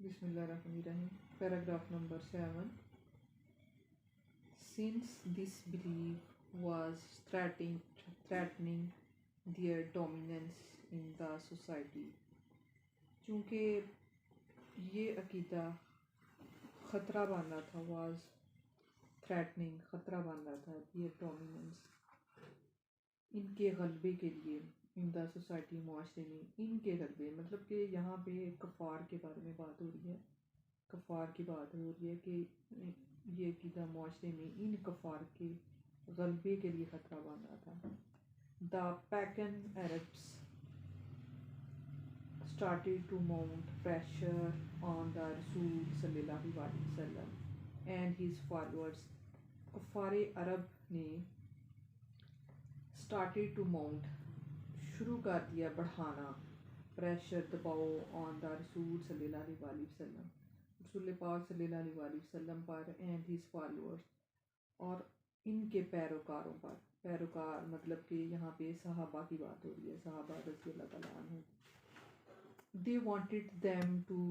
بسم اللہ الرحمن الرحیم. Paragraph number 7. Since this belief was threatening their dominance in the society, چونکہ یہ عقیدہ خطرہ باندھا تھا. was threatening خطرہ باندھا تھا their dominance ان کے غلبے کے لیے ان دا سوسائٹی معاشرے میں. ان کے غلبے مطلب کہ یہاں پہ کفار کے بارے میں بات ہو رہی ہے. کفار کی بات ہو رہی ہے کہ یہ عقیدہ معاشرے میں ان کفار کے غلبے کے لیے خطرہ باندھا تھا. The pagan Arabs started to mount pressure on the رسول صلی اللہ علیہ وسلم and his followers. کفار عرب نے started to mount شروع کر دیا بڑھانا پریشر دباؤ آن دا رسول صلی اللہ علیہ وسلم رسول پاک صلی اللہ علیہ وسلم پر اینڈ ہز فالوورس اور ان کے پیروکاروں پر. پیروکار مطلب کہ یہاں پہ صحابہ کی بات ہو رہی ہے, صحابہ رضی اللہ تعالیٰ عنہ. they wanted them to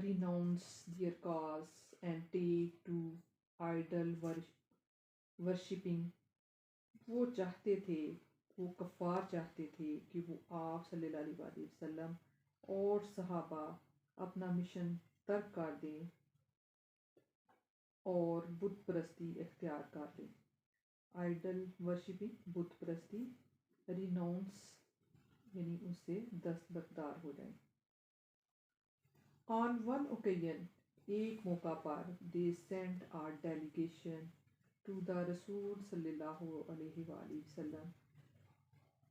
renounce their cause and take to idol worshipping. وہ چاہتے تھے, وہ کفار چاہتے تھے کہ وہ آپ صلی اللہ علیہ وسلم اور صحابہ اپنا مشن ترک کر دیں اور بت پرستی اختیار کر لیں. آئیڈل ورشپنگ بت پرستی, ریناؤنس یعنی اس سے دستبردار ہو جائیں. آن ون اوکیزن ایک موقع پر they sent a delegation to the رسول صلی اللہ علیہ وآلہ وسلم.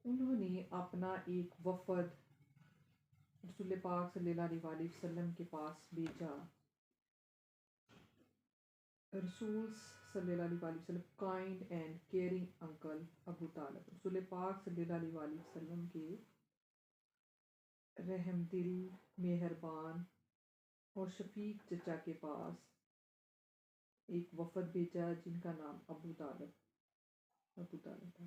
انہوں نے اپنا ایک وفد رسول پاک صلی اللہ علیہ وآلہ وسلم کے پاس بھیجا. رسول صلی اللہ علیہ وسلم کائنڈ اینڈ کیئرنگ انکل ابو طالب. رسول پاک صلی اللہ علیہ وسلم کے رحم دل, مہربان اور شفیق چچا کے پاس ایک وفد بھیجا جن کا نام ابو طالب تھا.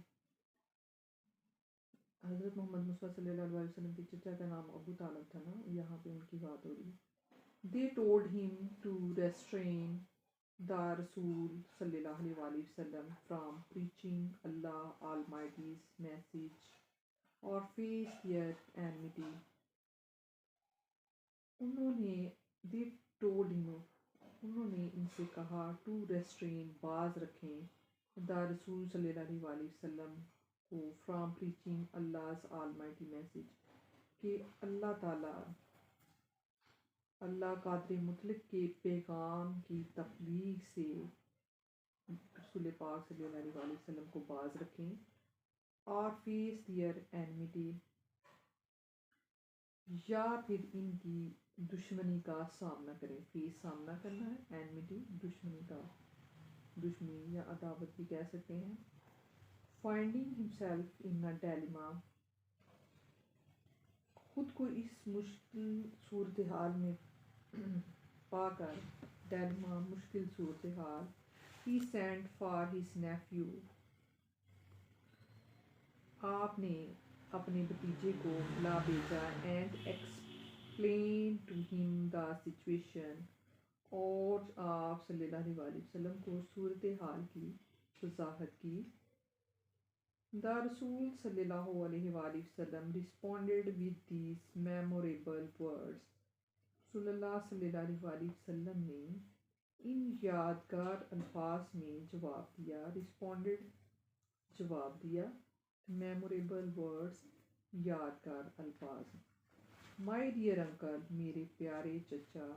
حضرت محمد مصطفیٰ صلی اللہ علیہ وسلم کے چچا کا نام ابو طالب تھا نا, یہاں پہ ان کی بات ہو رہی ہے. They told him to restrain the رسول صلی اللہ علیہ وسلم from preaching Allah Almighty's message or face their enmity. they told him انہوں نے ان سے کہا to restrain باز رکھیں the رسول صلی اللہ علیہ وسلم کو from preaching Allah's Almighty message کہ اللہ تعالیٰ اللہ قادر مطلق کے پیغام کی تبلیغ سے رسول پاک صلی اللہ علیہ وسلم کو باز رکھیں. اور فیس دیئر اینمیٹی یا پھر ان کی دشمنی کا سامنا کریں. فیس سامنا کرنا ہے, اینمیٹی دشمنی کا, دشمنی یا عداوت بھی کہہ سکتے ہیں. Finding himself in a dilemma خود کو اس مشکل صورتحال میں پا کر, ڈیلیما مشکل صورتحال. He sent for his nephew آپ نے اپنے بھتیجے کو بلا بھیجا. اینڈ ایکسپلین ٹو ہم دا سچویشن اور آپ صلی اللہ علیہ وسلم کو صورتحال کی وضاحت کی. دا رسول صلی اللہ علیہ وسلم responded with these memorable words. رسول اللہ صلی اللہ علیہ وسلم نے ان یادگار الفاظ میں جواب دیا. responded جواب دیا, memorable words یادگار الفاظ. my dear uncle میرے پیارے چچا,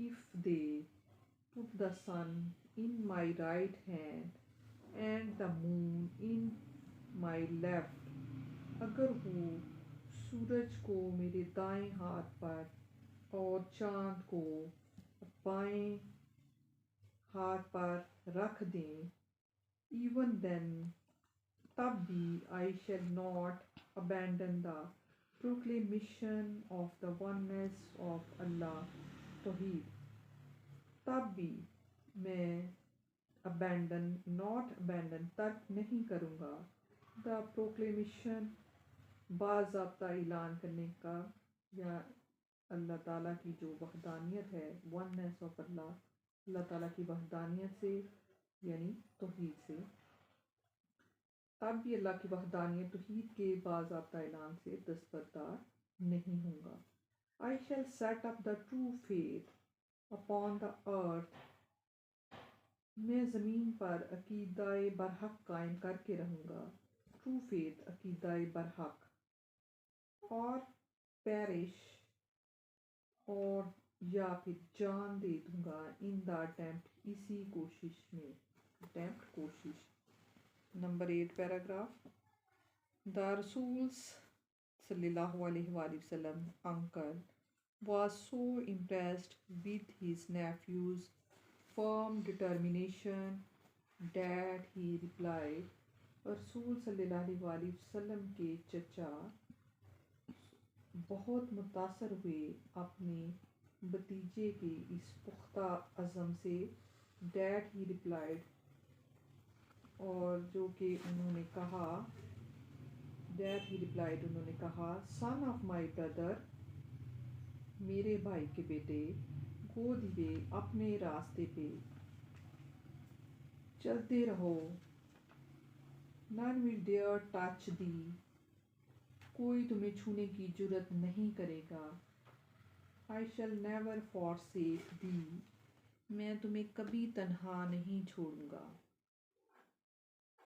if they put the sun in my right hand and the moon in my left, اگر وہ سورج کو میرے دائیں ہاتھ پر اور چاند کو بائیں ہاتھ پر رکھ دیں, even then تب بھی I shall not abandon the proclamation of the oneness of Allah توحید. تب بھی میں not abandon ترک نہیں کروں گا the proclamation باضابطہ اعلان کرنے کا یا اللہ تعالیٰ کی جو وحدانیت ہے، وننس آف اللہ، اللہ تعالیٰ کی وحدانیت سے یعنی توحید سے، تب بھی اللہ کی وحدانیت توحید کے باضابطہ اعلان سے دستبردار نہیں ہوں گا۔ I shall set up the true faith upon the earth، میں زمین پر عقیدہ برحق قائم کر کے رہوں گا، ٹرو فیتھ عقیدہ برحق، اور پیرش اور یا پھر جان دے دوں گا ان دا اٹیمپٹ اسی کوشش میں، اٹیمپٹ کوشش۔ نمبر 8 پیراگراف، دا رسولس صلی اللہ علیہ وآلہ وسلم uncle was so impressed with his nephew's firm determination that he replied، رسول صلی اللہ علیہ وآلہ وسلم کے چچا بہت متاثر ہوئے اپنے بھتیجے کے اس پختہ عزم سے، ڈیٹ ہی ریپلائڈ، اور جو کہ انہوں نے کہا، ڈیٹ ہی ریپلائڈ انہوں نے کہا، سن آف مائی بردر، میرے بھائی کے بیٹے، گو دی وے، اپنے راستے پہ چلتے رہو، none will dare touch thee، کوئی تمہیں چھونے کی جرت نہیں کرے گا، I shall never forsake thee، میں تمہیں کبھی تنہا نہیں چھوڑوں گا۔